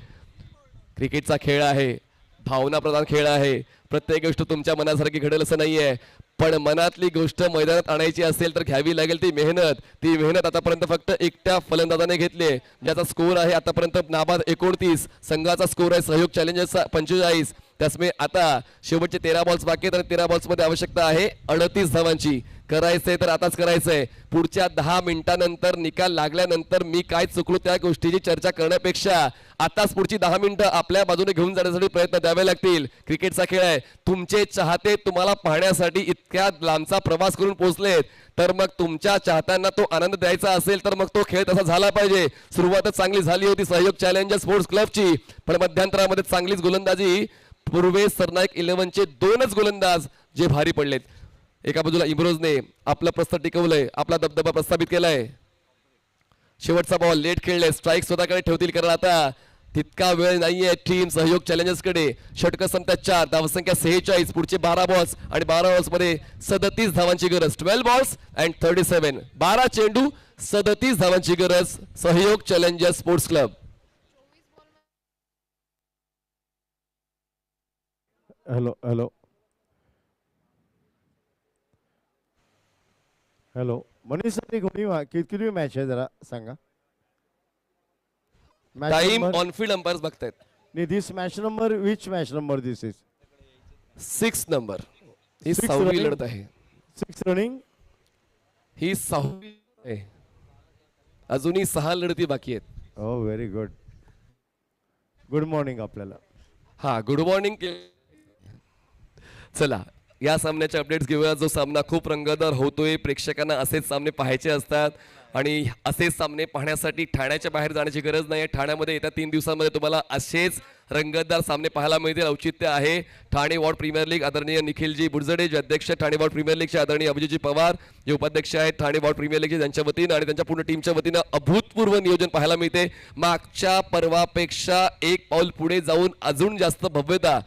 क्रिकेटचा खेळ आहे, भावना प्रधान खेळ आहे. प्रत्येक गोष्ट तुमच्या मनासारखी घडेल असं नाहीये पण मनातली गोष्ट मैदानात आणायची असेल तर घ्यावी लागेल ती मेहनत. ती मेहनत आतापर्यंत फक्त एकट्या फलंदाजाने घेतली आहे ज्याचा स्कोर आहे आतापर्यंत नाबाद 29. संघाचा स्कोर आहे सहयोग चॅलेंजर्सचा 45. त्यासमुळे आता शेवटचे 13 बॉल्स बाकी आहेत आणि 13 बॉल्स मध्ये आवश्यकता आहे 38 धावांची. करायचंय तर आताच करायचंय. पुढच्या 10 मिनिटांनंतर निकाल लागल्यानंतर मी काय चुकलो त्या गोष्टीची चर्चा करण्यापेक्षा आताच पुढची 10 मिनिटं आपल्या बाजूने घेऊन जाण्यासाठी प्रयत्न द्यावे लागतील. क्रिकेटचा खेळ आहे. तुमचे चाहते तुम्हाला पाहण्यासाठी इतक्या लांबचा प्रवास करून पोहोचलेत, तर मग तुमच्या चाहत्यांना तो आनंद द्यायचा असेल तर मग तो खेळ तसा झाला पाहिजे. सुरुवातच चांगली झाली होती सहयोग चॅलेंजर्स स्पोर्ट्स क्लबची, पण मध्यंतरामध्ये चांगलीच गोलंदाजी पूर्वे सरनाईक 11चे 2च गोलंदाज जे भारी पडलेत. एका बाजूला इम्रोजने आपलं प्रस्ताव टिकवलंय, आपला दबदबा प्रस्थापित केलाय. शेवटचा बॉल लेट खेळले, स्ट्राईक स्वतःकडे ठेवतील कारण आता तितका वेळ नाहीये टीम सहयोग चॅलेंजर्स कडे. षटक संख्या 4, धावसंख्या 46, पुढचे 12 बॉल्स आणि 12 बॉल्स मध्ये 37 धावांची गरज. 12 बॉल्स अँड 37, 12 चेंडू 37 धावांची गरज Sahyog challengers sports club. Hello hello hello Manish sir, किती मॅच आहे जरा सांगा. टाइम ऑन फील्ड अंपायर्स बघतायत. This match number, which match number this is? 6 number. ही Six 6वी running. लढत आहे. 6 रनिंग. ही 6वी आहे. अजूनही 6 लढती बाकी आहेत. ओ व्हेरी गुड. गुड मॉर्निंग आपल्याला. हा, गुड मॉर्निंग. चला या सामन्याचे अपडेट्स घेऊया. जो सामना खूप रंगतदार होतोय. प्रेक्षकांना असेच सामने पाहायचे असतात आणि असेच सामने पाहण्यासाठी ठाण्याच्या बाहेर जाण्याची गरज नाही. ठाण्यामध्ये येत्या 3 दिवसांमध्ये तुम्हाला असेच रंगतदार सामने पाहायला मिळतील. औचित्य आहे ठाणे वॉर्ड प्रीमियर लीग आदरणीय निखिलजी बुडजडे, जे अध्यक्ष ठाणे वॉर्ड प्रीमियर लीगचे आदरणीय अभिजितजी पवार, जे उपाध्यक्ष आहेत ठाणे वॉर्ड प्रीमियर लीगचे, त्यांच्या वतीनं आणि त्यांच्या पूर्ण टीमच्या वतीनं अभूतपूर्व नियोजन पाहायला मिळते. मागच्या पर्वापेक्षा एक पाऊल पुढे जाऊन अजून जास्त भव्यता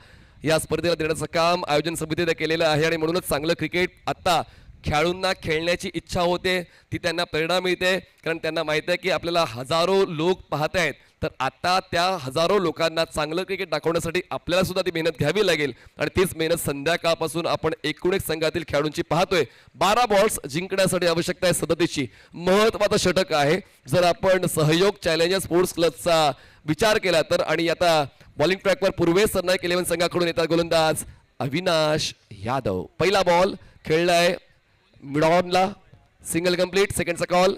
या स्पर्धेला देण्याचं काम आयोजन समितीने केलेलं आहे आणि म्हणूनच चांगलं क्रिकेट आता खेळाडूंना खेळण्याची इच्छा होते, ती त्यांना प्रेरणा मिळते. कारण त्यांना माहिती आहे की आपल्याला हजारो लोक पाहत आहेत, तर आता त्या हजारो लोकांना चांगलं क्रिकेट दाखवण्यासाठी आपल्याला सुद्धा ती मेहनत घ्यावी लागेल आणि तीच मेहनत संध्याकाळपासून आपण एकूण एक संघातील खेळाडूंची पाहतोय. 12 बॉल्स जिंकण्यासाठी आवश्यकता आहे 37ची. महत्वाचं षटक आहे जर आपण सहयोग चॅलेंजर्स स्पोर्ट्स क्लबचा विचार केला तर. आणि आता बॉलिंग ट्रॅकवर पूर्वे सरनाईक 11 संघाकडून येतात गोलंदाज अविनाश यादव. पहिला बॉल खेळलाय मिड ऑनला, सिंगल कंप्लीट. सेकंडचा कॉल.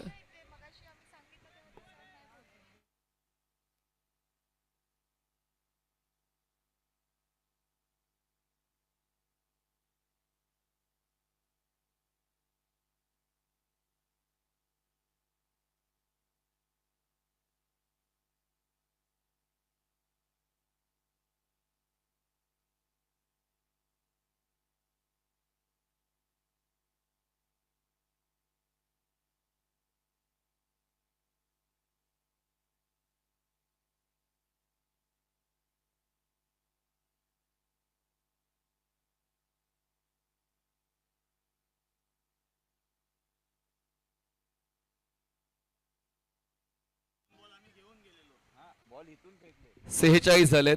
सेहेचाळीस झालेत.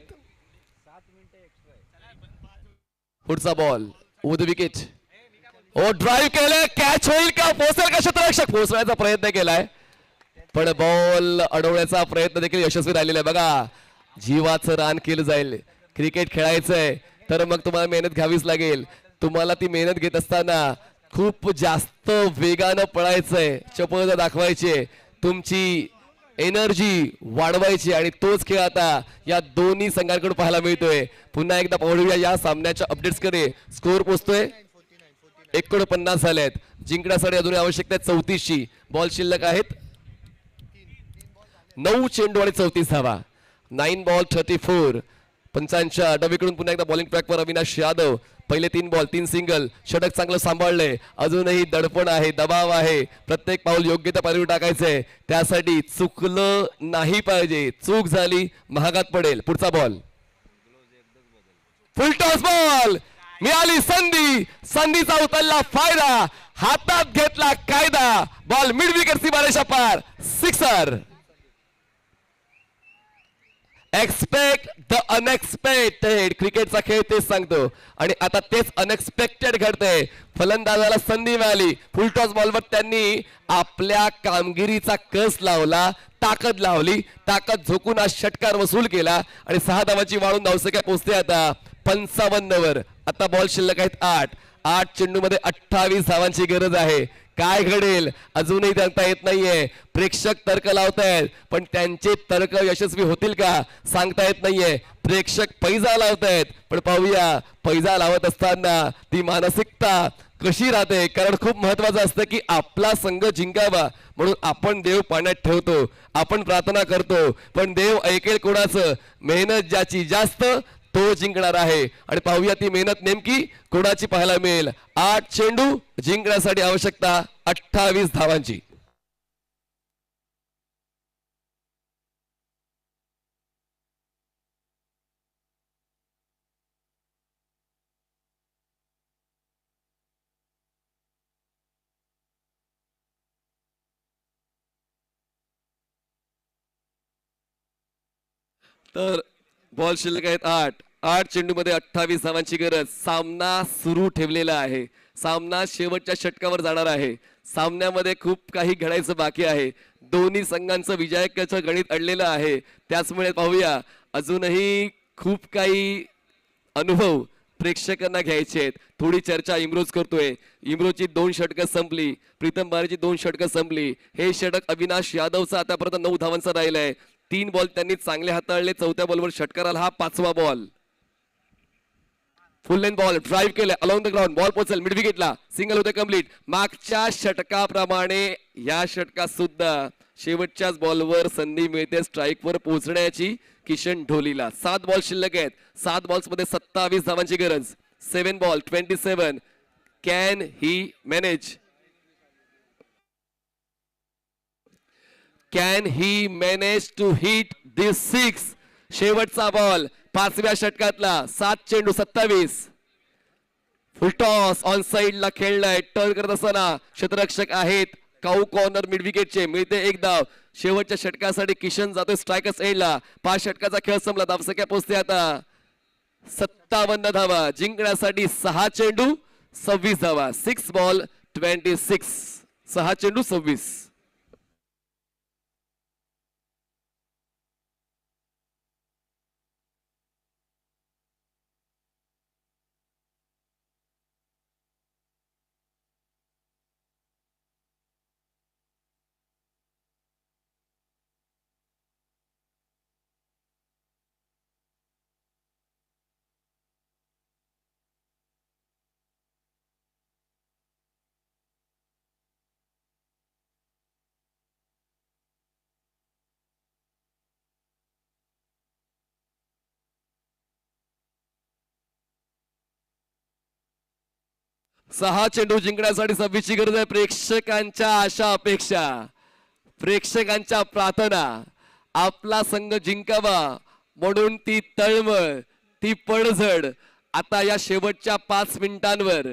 पुढचा बॉल ओव्हर द विकेट. ओ ड्राईव्ह केलं, कॅच होईल का, पोहोचेल का क्षेत्ररक्षक? पोहोचण्याचा प्रयत्न केलाय पण बॉल अडवण्याचा प्रयत्न देखील यशस्वी राहिलेला आहे. बघा, जीवाचं रान केलं जाईल. क्रिकेट खेळायचंय तर मग तुम्हाला मेहनत घ्यावीच लागेल. तुम्हाला ती मेहनत घेत असताना खूप जास्त वेगानं पळायचंय, चपळता दाखवायची, तुमची एनर्जी वाढवायची आणि तोच खेळ आता या दोन्ही संघांकडून पाहायला मिळतोय. पुन्हा एकदा पाहूया या सामन्याच्या अपडेट्स कडे. स्कोअर पोहोचतोय 49 झालेत. जिंकण्यासाठी अजून आवश्यकता आहे 34ची. बॉल शिल्लक आहेत 9 चेंडू आणि 34 धावा. 9 बॉल 34. पंचांच्या डबेकडून पुन्हा एकदा बॉलिंग ट्रॅकवर अविनाश यादव. पहिले 3 बॉल 3 सिंगल. षटक चांगलं सांभाळलंय. अजूनही दडपण आहे, दबाव आहे. प्रत्येक पाऊल योग्य त्या पातळीवर टाकायचंय. त्यासाठी चुकलं नाही पाहिजे. चूक झाली महागात पडेल. पुढचा बॉल फुल टॉस बॉल. मिळाली संधी, संधीचा उचलला फायदा, हातात घेतला कायदा. बॉल मिड विकेट सीमारेषा पार. सिक्सर. Expect the unexpected. क्रिकेटचा खेळ तेच सांगतो आणि आता तेच अनएक्सपेक्टेड घडतंय. फलंदाजाला संधी मिळाली. फुलटॉस बॉलवर त्यांनी आपल्या कामगिरीचा कस लावला, ताकद लावली. ताकद झोकून आज षटकार वसूल केला आणि 6 धावांची वाढून धावसंख्या पोहोचते आता 55 वर. आता बॉल शिल्लक आहेत 8 चेंडूमध्ये 28 धावांची गरज आहे. काय घडेल अजूनही सांगता येत नाहीये. प्रेक्षक तर्क लावतायत पण त्यांचे तर्क यशस्वी होतील का सांगता येत नाहीये. प्रेक्षक पैजा लावतायत पण पाहूया पैजा लावत असताना ती मानसिकता कशी राहते. कारण खूप महत्वाचं असतं की आपला संघ जिंकावा म्हणून आपण देव पाण्यात ठेवतो, आपण प्रार्थना करतो, पण देव ऐकेल कोणाचं. मेहनत ज्याची जास्त तो जिंकणार आहे. आणि पाहूया ती मेहनत नेमकी कोणाची पाहायला मिळेल. 8 चेंडू जिंकण्यासाठी आवश्यकता 28 धावांची. तर बॉल शिल्लक आहेत 8 चेंडूमध्ये 28 धावांची गरज. सामना सुरू ठेवलेला आहे. सामना शेवटच्या षटकावर जाणार आहे. सामन्यामध्ये खूप काही घडायचं बाकी आहे. दोन्ही संघांचं विजयाचं गणित अडलेलं आहे. त्याचमुळे पाहूया अजूनही खूप काही अनुभव प्रेक्षकांना घ्यायचे आहेत. थोडी चर्चा इम्रोज करतोय. इम्रोजची 2 षटकं संपली, प्रीतम बारेची 2 षटकं संपली. हे षटक अविनाश यादवचा आतापर्यंत 9 धावांचा राहिलाय. 3 बॉल त्यांनी चांगले हाताळले. 4थ्या बॉलवर षटकार आला. हा 5वा ball. Full length ball drive केले अलॉंग द ग्राउंड. बॉल पोहोचेल मिड विकेटला. सिंगल होते कंप्लीट. मागच्या षटकाप्रमाणे या षटकात सुद्धा शेवटच्याच बॉलवर संधी मिळते स्ट्राईकवर पोहोचण्याची किशन ढोलीला. 7 बॉल शिल्लक आहेत. 7 बॉल्स मध्ये 27 धावांची गरज. 7 ball 27. Can he manage? Can he manage to hit this 6? शेवटचा बॉल 5व्या षटकातला. 7 चेंडू 27. फुलटॉस ऑन साइडला खेळलाय. टर्न करत असताना क्षेत्ररक्षक आहेत काऊ कॉर्नर मिड विकेटचे. मिळते 1 धाव. शेवटच्या षटकासाठी किशन जातोय स्ट्रायकर्स एंडला. 5 षटकाचा खेळ संपला. धावसंख्या पोहोचते आता 57 धावा. जिंकण्यासाठी 6 चेंडू 26 धावा. 6 बॉल 26. 6 चेंडू 26. सहा चेंडू जिंकण्यासाठी 26 ची गरज आहे. प्रेक्षकांच्या आशा अपेक्षा, प्रेक्षकांच्या प्रार्थना, आपला संघ जिंकावा म्हणून ती तळमळ, ती पडझड आता या शेवटच्या 5 मिनिटांवर,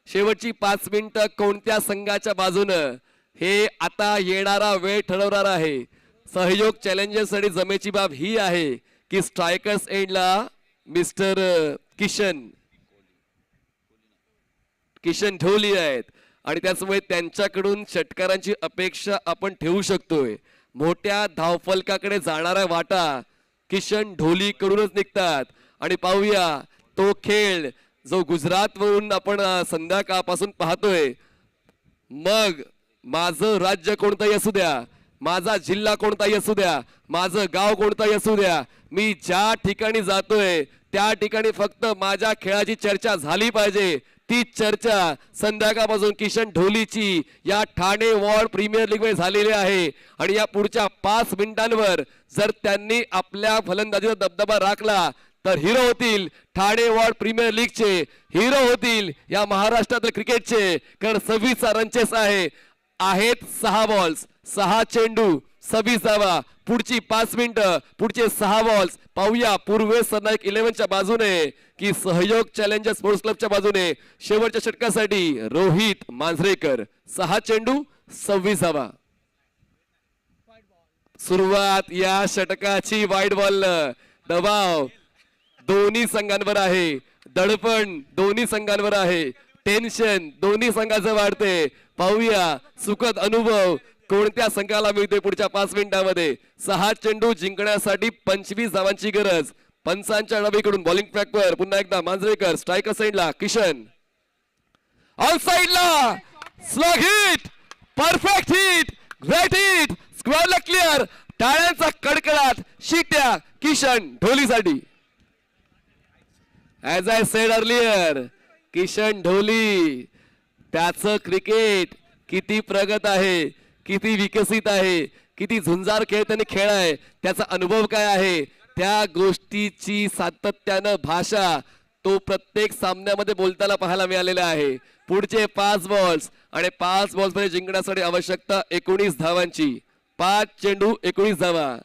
शेवटची 5 मिनिटं कोणत्या संघाच्या बाजूनं हे आता येणारा वेळ ठरवणार आहे. सहयोग चॅलेंजर्ससाठी जमेची बाब ही आहे की स्ट्रायकर्स एंडला मिस्टर किशन ढोली आहेत आणि त्याचमुळे त्यांच्याकडून षटकारांची अपेक्षा आपण ठेवू शकतोय. मोठ्या धावफलकाकडे जाणारा वाटा किशन ढोली कडूनच निघतात. आणि पाहूया तो खेळ जो गुजरात वरून आपण संध्याकाळपासून पाहतोय. मग माझं राज्य कोणतंही असू द्या, माझा जिल्हा कोणताही असू द्या, माझं गाव कोणताही असू द्या, मी ज्या ठिकाणी जातोय त्या ठिकाणी फक्त माझ्या खेळाची चर्चा झाली पाहिजे. ती चर्चा संध्याकाळपासून किशन ढोलीची या ठाणे वॉर्ड प्रीमियर लीग मध्ये झालेली आहे. आणि या पुढच्या 5 मिनिटांवर जर त्यांनी आपल्या फलंदाजीचा दबदबा राखला तर हिरो होतील ठाणे वॉर्ड प्रीमियर लीगचे, हिरो होतील या महाराष्ट्रातील क्रिकेटचे. कारण 26 रनचेस आहेत 6 बॉल्स 6 चेंडू 26 धावा. पुढची 5 मिनिटं, पुढचे 6 बॉल्स. पाहूया पूर्वे सरनाईक 11च्या बाजूने की सहयोग चॅलेंजर्स स्पोर्ट्स क्लबच्या बाजूने शेवटच्या षटकासाठी रोहित मांजरेकर. 6 चेंडू 26 धावा. सुरुवात या षटकाची वाईड बॉल. दबाव दोन्ही संघांवर आहे, दडपण दोन्ही संघांवर आहे, टेन्शन दोन्ही संघाचं वाढते. पाहूया सुखद अनुभव कोणत्या संघाला मिळतोय पुढच्या 5 मिनिटांमध्ये. 6 चेंडू जिंकण्यासाठी 25 धावांची गरज. पंचांच्या डावीकडून बॉलिंग ट्रॅकवर पुन्हा एकदा मांजरेकर, स्ट्रायकर साइडला किशन, ऑन साइडला slog hit, perfect hit, great hit, स्क्वेअरला क्लिअर. टाळ्यांचा कडकडाट, शिट्या किशन ढोलीसाठी. As I said earlier, Kishan Dholi त्याचं क्रिकेट किती प्रगत आहे, किती विकसित आहे, किती झुंजार खेळ त्यांनी खेळाय, त्याचा अनुभव काय आहे, त्या गोष्टीची सातत्यानं भाषा तो प्रत्येक सामन्यामध्ये बोलताना पाहायला मिळालेला आहे. पुढचे 5 बॉल्स आणि 5 बॉल्स मध्ये जिंकण्यासाठी आवश्यकता 19 धावांची. 5 चेंडू 19 धावा.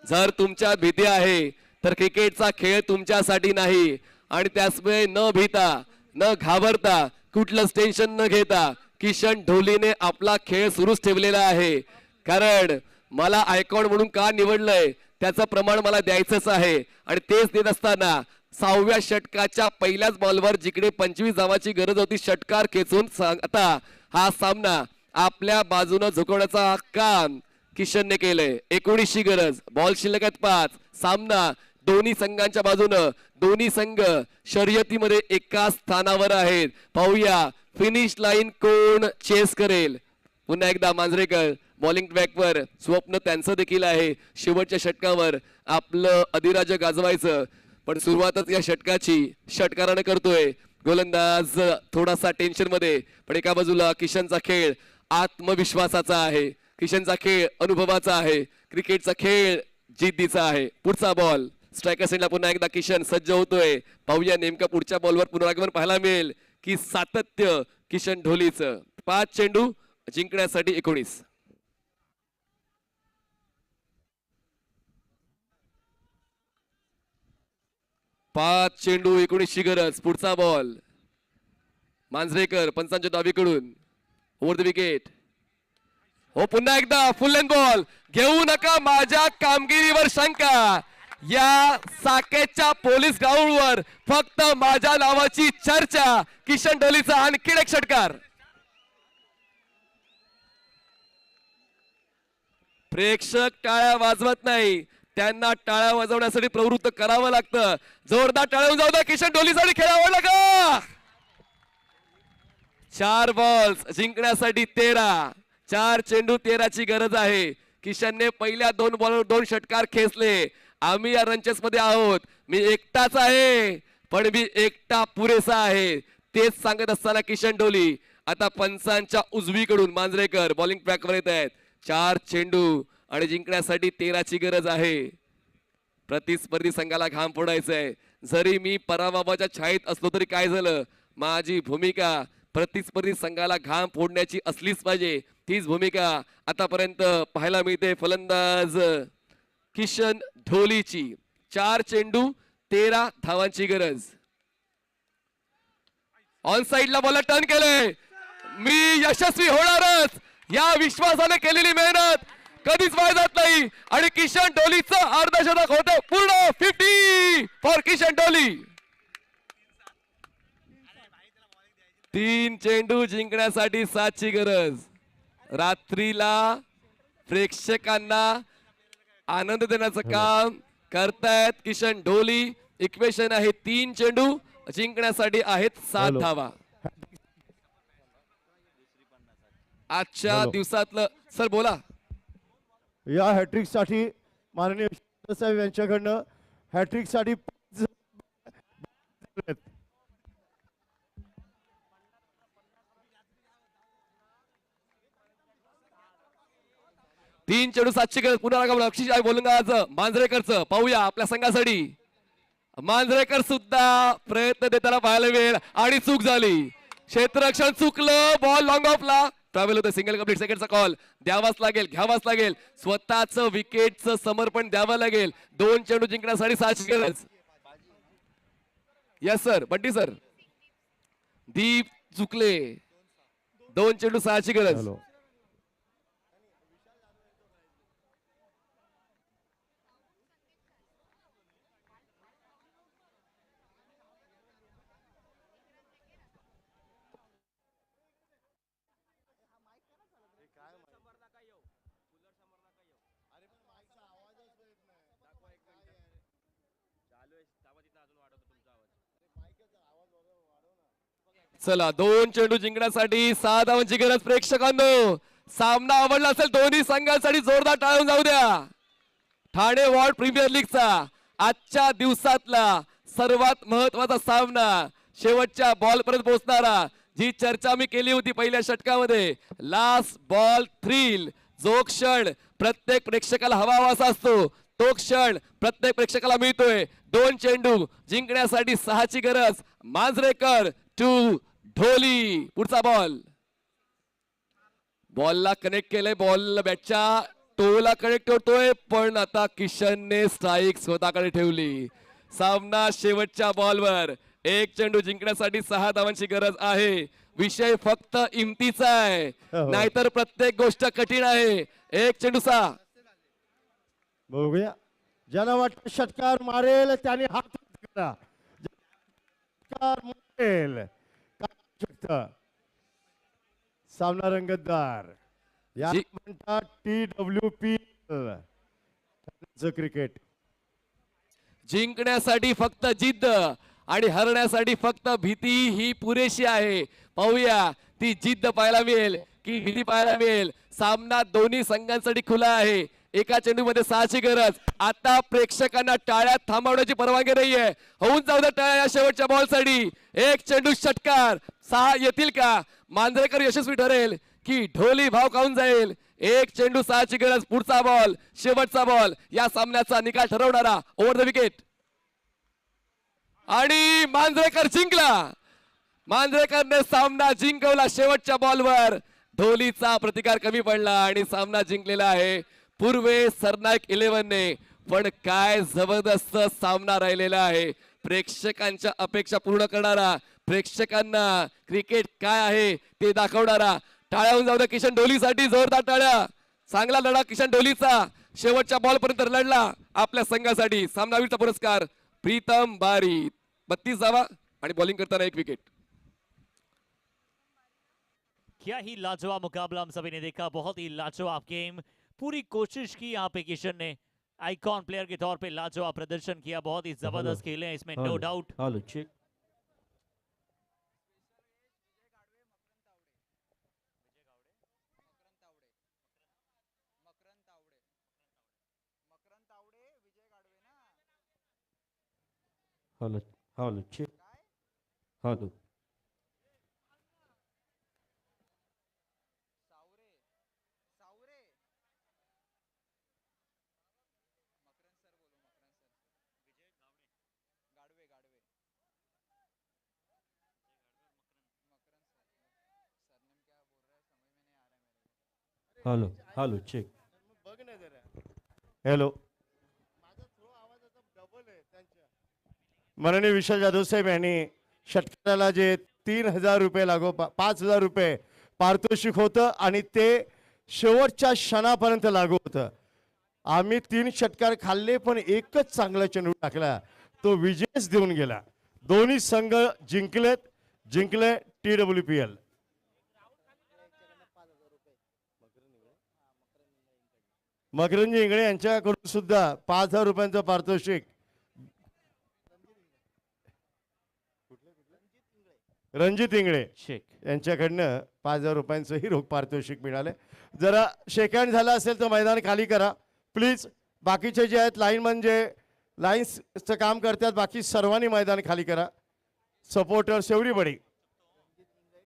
जर तुमच्यात भीती आहे तर क्रिकेटचा खेळ तुमच्यासाठी नाही. आणि त्याचमुळे न भीता, न घाबरता, कुठलंच टेन्शन न घेता किशन ढोलीने आपला खेळ सुरूच ठेवलेला आहे. कारण मला आयकॉन म्हणून का निवडलंय त्याचं प्रमाण मला द्यायचंच आहे. आणि तेच देत असताना 6व्या षटकाच्या पहिल्याच बॉलवर जिकडे 25 धावाची गरज होती, षटकार खेचून आता हा सामना आपल्या बाजूने झुकवण्याचा काम किशनने केलंय. 19ची गरज, बॉल शिल्लक आहेत 5. सामना दोन्ही संघांच्या बाजूनं, दोन्ही संघ शर्यतीमध्ये एका स्थानावर आहेत. पाहूया फिनिश लाईन कोण चेस करेल. पुन्हा एकदा मांजरेकर बॉलिंग ट्रॅकवर, स्वप्न त्यांचं देखील आहे शेवटच्या षटकावर आपलं अधिराज्य गाजवायचं. पण सुरुवातच या षटकाची षटकाराने करतोय. गोलंदाज थोडासा टेन्शन मध्ये, पण एका बाजूला किशनचा खेळ आत्मविश्वासाचा आहे, किशनचा खेळ अनुभवाचा आहे, क्रिकेटचा खेळ जिद्दीचा आहे. पुढचा बॉल स्ट्रायकर सेंडला पुन्हा एकदा किशन सज्ज होतोय. पाहूया नेमका पुढच्या बॉलवर पुनरागमन पाहायला मिळेल की सातत्य किशन ढोलीचं. 5 चेंडू जिंकण्यासाठी 19. पाच चेंडू 19ची गरज. पुढचा बॉल मांजरेकर पंचांच्या डावीकडून, ओव्हर द विकेट. हो पुन्हा एकदा फुल लेंथ बॉल. घेऊ नका माझ्या कामगिरीवर शंका, या साकेतच्या पोलीस ग्राउंडवर फक्त माझ्या नावाची चर्चा. किशन ढोलीचा आणखी एक षटकार. प्रेक्षक टाळ्या वाजवत नाही, त्यांना टाळ्या वाजवण्यासाठी प्रवृत्त करावं लागतं. जोरदार टाळ्या जाऊ द्या किशन ढोलीसाठी. खेळ आवडला का? 4 बॉल्स जिंकण्यासाठी 13. 4 चेंडू 13ची गरज आहे. किशनने पहिल्या 2 बॉलवर 2 षटकार खेचले. आम्ही या रनचेस मध्ये आहोत. मी एकटाच आहे, पण मी एकटा पुरेसा आहे. तेच सांगत असताना किशन ढोली आता पंचांच्या उजवीकडून मांजरेकर बॉलिंग ट्रॅकवर येत आहेत. 4 चेंडू आणि जिंकण्यासाठी 13ची गरज आहे. प्रतिस्पर्धी संघाला घाम फोडायचा आहे. जरी मी पराभवाच्या छायेत असलो तरी काय झालं, माझी भूमिका प्रतिस्पर्धी संघाला घाम फोडण्याची असलीच पाहिजे. तीच भूमिका आतापर्यंत पाहायला मिळते फलंदाज किशन ढोलीची. 4 चेंडू 13 धावांची गरज. ऑन साइडला बॉल टर्न केलंय. मी यशस्वी होणारच, या विश्वासाने केलेली मेहनत कधीच वाया जात नाही. आणि किशन ढोलीचं अर्धशतक होतं पूर्ण. 50 फॉर किशन ढोली. 3 चेंडू जिंकण्यासाठी 7ची गरज. रात्रीला प्रेक्षकांना आनंद देण्याचं काम करतायत किशन ढोली. इक्वेशन आहे 3 चेंडू जिंकण्यासाठी आहेत 7 धावा. आजच्या दिवसातलं सर बोला. या हॅट्रिक साठी माननीय साहेब यांच्याकडनं हॅट्रिक साठी 3 चेंडू 7ची गरज. पुन्हा अक्षिश गोलंदाज मांजरेकरचं. पाहूया आपल्या संघासाठी मांजरेकर सुद्धा प्रयत्न देताना पाहायला मिळेल. आणि चूक झाली, क्षेत्ररक्षण चुकलं. बॉल लॉंग ऑफला ट्रॅव्हल होतं. Single complete. सेकंडचा कॉल द्यावाच लागेल, घ्यावाच लागेल. स्वतःचं विकेटचं समर्पण द्यावं लागेल. 2 चेंडू जिंकण्यासाठी 7ची गरज. Yes sir, Bunty sir. Deep चुकले. 2 चेंडू 6ची गरज. चला 2 चेंडू जिंकण्यासाठी 6 धावांची गरज प्रेक्षकांनो. सामना आवडला असेल दोन्ही संघांसाठी जोरदार टाळून जाऊ द्या. ठाणे वॉर्ड प्रीमियर लीगचा आजच्या दिवसातला सर्वात महत्वाचा सामना, शेवटच्या बॉल पर्यंत पोहोचणारा, जी चर्चा मी केली होती पहिल्या षटकामध्ये, लास्ट बॉल थ्रिल. जो क्षण प्रत्येक प्रेक्षकाला हवा असतो तो क्षण प्रत्येक प्रेक्षकाला मिळतोय. 2 चेंडू जिंकण्यासाठी 6 ची गरज. मांजरेकर टू ढोली. पुढचा बॉल, बॉलला कनेक्ट केलंय, बॉल बॅटच्या टोला कनेक्ट होतोय, पण आता किशनने स्ट्राईक स्वतःकडे ठेवली. सामना शेवटच्या बॉलवर. 1 चेंडू जिंकण्यासाठी 6 धावांची गरज आहे. विषय फक्त इमतीचा आहे, नाहीतर प्रत्येक गोष्ट कठीण आहे. 1 चेंडू 6. बघूया, ज्याला वाटतं षटकार मारेल त्याने हात वर करा. षटकार मारेल काय शकतं. सामना रंगतदार, या म्हणतात TWP क्रिकेट. जिंकण्यासाठी फक्त जिद्द आणि हरण्यासाठी फक्त भीती ही पुरेशी आहे. पाहूया ती जिद्द पाहायला मिळेल की भीती पाहायला मिळेल. सामना दोन्ही संघांसाठी खुला आहे. एका चेंडूमध्ये 6 ची गरज. आता प्रेक्षकांना टाळ्या थांबवण्याची परवानगी नाहीये. होऊन जाऊ द्या टाळ्या या शेवटच्या बॉलसाठी. 1 चेंडू षटकार. 6 येतील का? मांजरेकर यशस्वी ठरेल की ढोली भाव खाऊन जाईल? 1 चेंडू 6 ची गरज. पुढचा बॉल, शेवटचा बॉल, या सामन्याचा निकाल ठरवणारा. Over the wicket. आणि मांजरेकर जिंकला. मांजरेकरने सामना जिंकवला शेवटच्या बॉलवर. ढोलीचा प्रतिकार कमी पडला आणि सामना जिंकलेला आहे पूर्वे सरनाईक 11 ने. पण काय जबरदस्त सामना राहिलेला आहे. प्रेक्षकांच्या अपेक्षा पूर्ण करणारा, प्रेक्षकांना क्रिकेट काय आहे ते दाखवणारा. टाळ्या होऊन जाऊ द्या किशन ढोलीसाठी. जोरदार टाळ्या. चांगला लढा किशन ढोलीचा. शेवटच्या बॉल पर्यंत लढला आपल्या संघासाठी. सामनावीरचा पुरस्कार प्रीतम बारी. 32 धावा आणि बॉलिंग करताना 1 विकेट. क्या ही लाजवाब मुकाबला हम सभी ने देखा. बहुत ही लाजवाब गेम. पूरी कोशिश की यहाँ पे किशन ने. आइकॉन प्लेयर के तौर पे लाजवाब प्रदर्शन किया. बहुत ही जबरदस्त खेले हैं इसमें, no doubt. Hello check. Hello hello check. Hello hello hello check. Hello. माननीय विशाल जाधव साहेब यांनी षटकाराला जे 3000 रुपये 5000 रुपये पारितोषिक होतं आणि ते शेवटच्या क्षणापर्यंत लागू होतं. आम्ही 3 षटकार खाल्ले पण एकच चांगला चेंडू टाकला, तो विजयच देऊन गेला. दोन्ही संघ जिंकले TWPL. मकरंद इंगळे यांच्याकडून सुद्धा 5000 रुपयांचं पारितोषिक. रणजित इंगळे यांच्याकडनं 5000 रुपयांचंही रोख पारितोषिक मिळाले. जरा शेकहँड झाला असेल तर मैदान खाली करा प्लीज. बाकीचे जे आहेत लाईनमन जे लाईन्सचं काम करतात, बाकी सर्वांनी मैदान खाली करा. Supporters everybody.